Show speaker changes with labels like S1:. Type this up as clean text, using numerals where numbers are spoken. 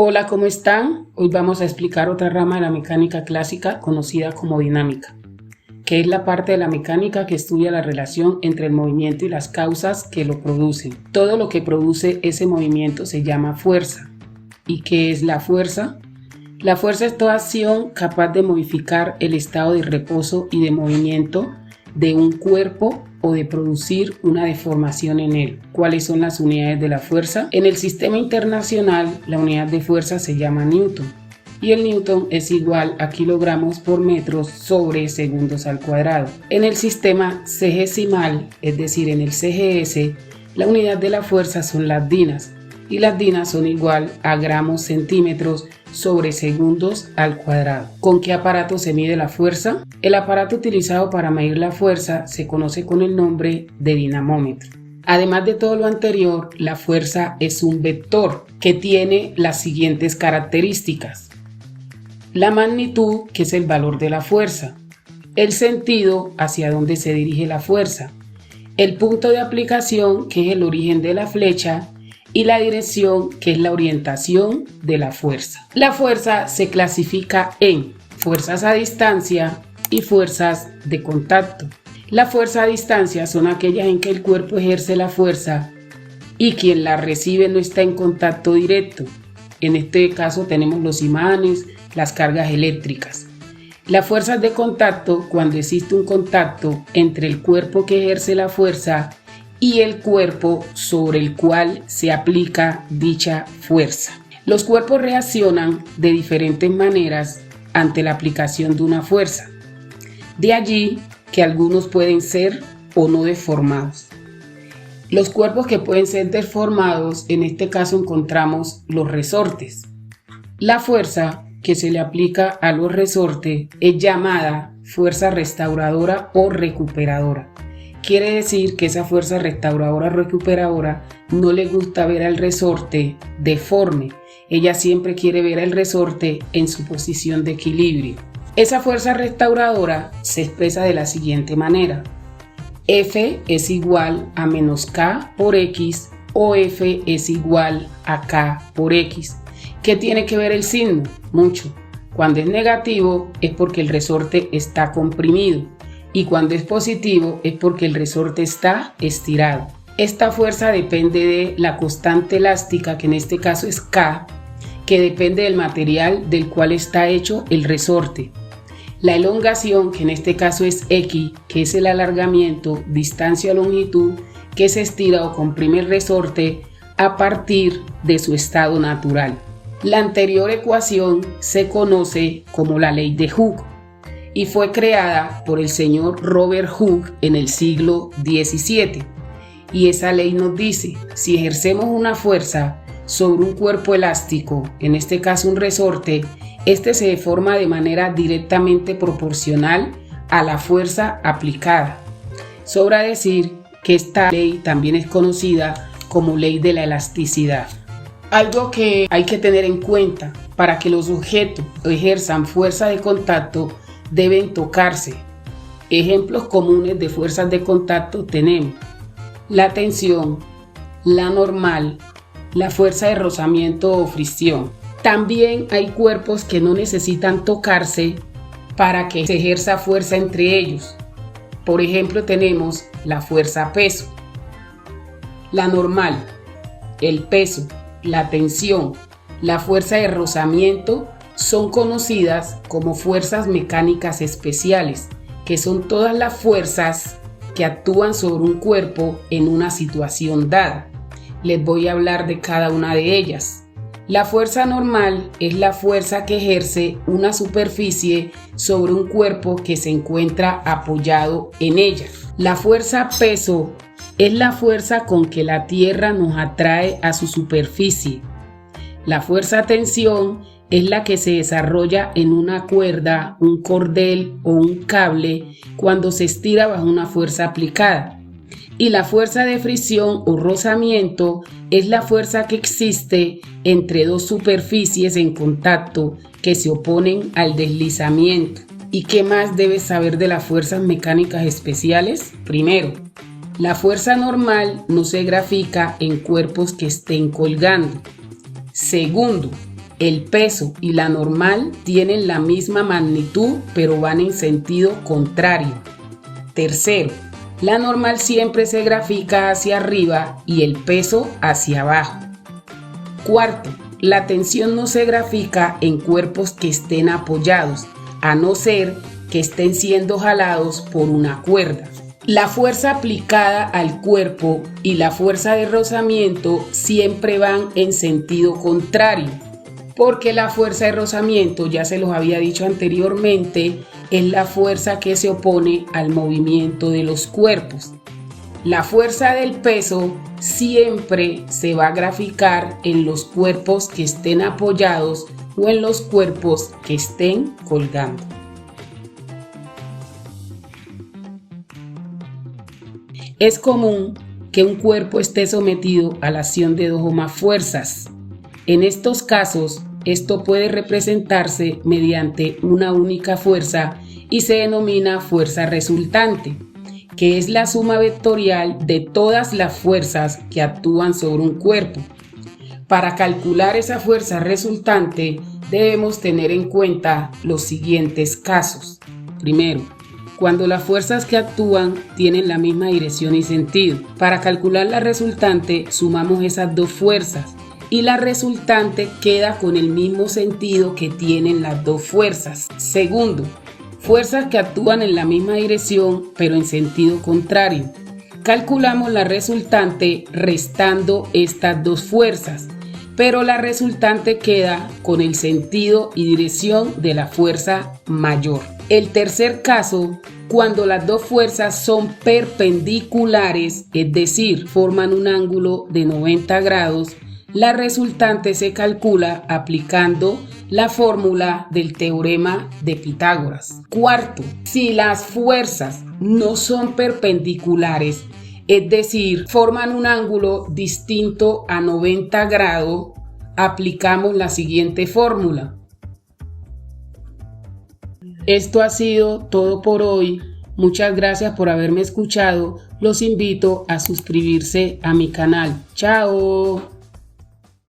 S1: Hola, ¿cómo están? Hoy vamos a explicar otra rama de la mecánica clásica conocida como dinámica, que es la parte de la mecánica que estudia la relación entre el movimiento y las causas que lo producen. Todo lo que produce ese movimiento se llama fuerza. ¿Y qué es la fuerza? La fuerza es toda acción capaz de modificar el estado de reposo y de movimiento de un cuerpo o de producir una deformación en él. ¿Cuáles son las unidades de la fuerza? En el sistema internacional, la unidad de fuerza se llama Newton y el Newton es igual a kilogramos por metros sobre segundos al cuadrado. En el sistema cgesimal, es decir, en el CGS, la unidad de la fuerza son las dinas y las dinas son igual a gramos centímetros sobre segundos al cuadrado. ¿Con qué aparato se mide la fuerza? El aparato utilizado para medir la fuerza se conoce con el nombre de dinamómetro. Además de todo lo anterior, la fuerza es un vector que tiene las siguientes características: la magnitud, que es el valor de la fuerza; el sentido, hacia dónde se dirige la fuerza; el punto de aplicación, que es el origen de la flecha; y la dirección, que es la orientación de la fuerza. La fuerza se clasifica en fuerzas a distancia y fuerzas de contacto. La fuerza a distancia son aquellas en que el cuerpo ejerce la fuerza y quien la recibe no está en contacto directo. En este caso tenemos los imanes, las cargas eléctricas. Las fuerzas de contacto, cuando existe un contacto entre el cuerpo que ejerce la fuerza y el cuerpo sobre el cual se aplica dicha fuerza. Los cuerpos reaccionan de diferentes maneras ante la aplicación de una fuerza. De allí que algunos pueden ser o no deformados. Los cuerpos que pueden ser deformados, en este caso encontramos los resortes. La fuerza que se le aplica a los resortes es llamada fuerza restauradora o recuperadora. Quiere decir que esa fuerza restauradora recuperadora no le gusta ver al resorte deforme. Ella siempre quiere ver al resorte en su posición de equilibrio. Esa fuerza restauradora se expresa de la siguiente manera: F es igual a menos K por X o F es igual a K por X. ¿Qué tiene que ver el signo? Mucho. Cuando es negativo es porque el resorte está comprimido. Y cuando es positivo es porque el resorte está estirado. Esta fuerza depende de la constante elástica, que en este caso es K, que depende del material del cual está hecho el resorte. La elongación, que en este caso es X, que es el alargamiento, distancia o longitud, que se estira o comprime el resorte a partir de su estado natural. La anterior ecuación se conoce como la ley de Hooke y fue creada por el señor Robert Hooke en el siglo XVII. Y esa ley nos dice: si ejercemos una fuerza sobre un cuerpo elástico, en este caso un resorte, este se deforma de manera directamente proporcional a la fuerza aplicada. Sobra decir que esta ley también es conocida como ley de la elasticidad. Algo que hay que tener en cuenta: para que los objetos ejerzan fuerza de contacto, deben tocarse. Ejemplos comunes de fuerzas de contacto tenemos la tensión, la normal, la fuerza de rozamiento o fricción. También hay cuerpos que no necesitan tocarse para que se ejerza fuerza entre ellos. Por ejemplo, tenemos la fuerza peso, la normal, el peso, la tensión, la fuerza de rozamiento son conocidas como fuerzas mecánicas especiales, que son todas las fuerzas que actúan sobre un cuerpo en una situación dada. Les voy a hablar de cada una de ellas. La fuerza normal es la fuerza que ejerce una superficie sobre un cuerpo que se encuentra apoyado en ella. La fuerza peso es la fuerza con que la tierra nos atrae a su superficie. La fuerza tensión es la que se desarrolla en una cuerda, un cordel o un cable cuando se estira bajo una fuerza aplicada. Y la fuerza de fricción o rozamiento es la fuerza que existe entre dos superficies en contacto que se oponen al deslizamiento. ¿Y qué más debes saber de las fuerzas mecánicas especiales? Primero, la fuerza normal no se grafica en cuerpos que estén colgando. Segundo, El peso y la normal tienen la misma magnitud, pero van en sentido contrario. Tercero, la normal siempre se grafica hacia arriba y el peso hacia abajo. Cuarto, la tensión no se grafica en cuerpos que estén apoyados, a no ser que estén siendo jalados por una cuerda. La fuerza aplicada al cuerpo y la fuerza de rozamiento siempre van en sentido contrario, porque la fuerza de rozamiento, ya se los había dicho anteriormente, es la fuerza que se opone al movimiento de los cuerpos. La fuerza del peso siempre se va a graficar en los cuerpos que estén apoyados o en los cuerpos que estén colgando. Es común que un cuerpo esté sometido a la acción de 2 o más fuerzas. En estos casos, esto puede representarse mediante una única fuerza y se denomina fuerza resultante, que es la suma vectorial de todas las fuerzas que actúan sobre un cuerpo. Para calcular esa fuerza resultante, debemos tener en cuenta los siguientes casos. Primero, cuando las fuerzas que actúan tienen la misma dirección y sentido. Para calcular la resultante, sumamos esas dos fuerzas y la resultante queda con el mismo sentido que tienen las dos fuerzas. Segundo, fuerzas que actúan en la misma dirección pero en sentido contrario. Calculamos la resultante restando estas dos fuerzas, pero la resultante queda con el sentido y dirección de la fuerza mayor. El tercer caso, cuando las dos fuerzas son perpendiculares, es decir, forman un ángulo de 90 grados, la resultante se calcula aplicando la fórmula del teorema de Pitágoras. Cuarto, si las fuerzas no son perpendiculares, es decir, forman un ángulo distinto a 90 grados, aplicamos la siguiente fórmula. Esto ha sido todo por hoy. Muchas gracias por haberme escuchado. Los invito a suscribirse a mi canal. ¡Chao!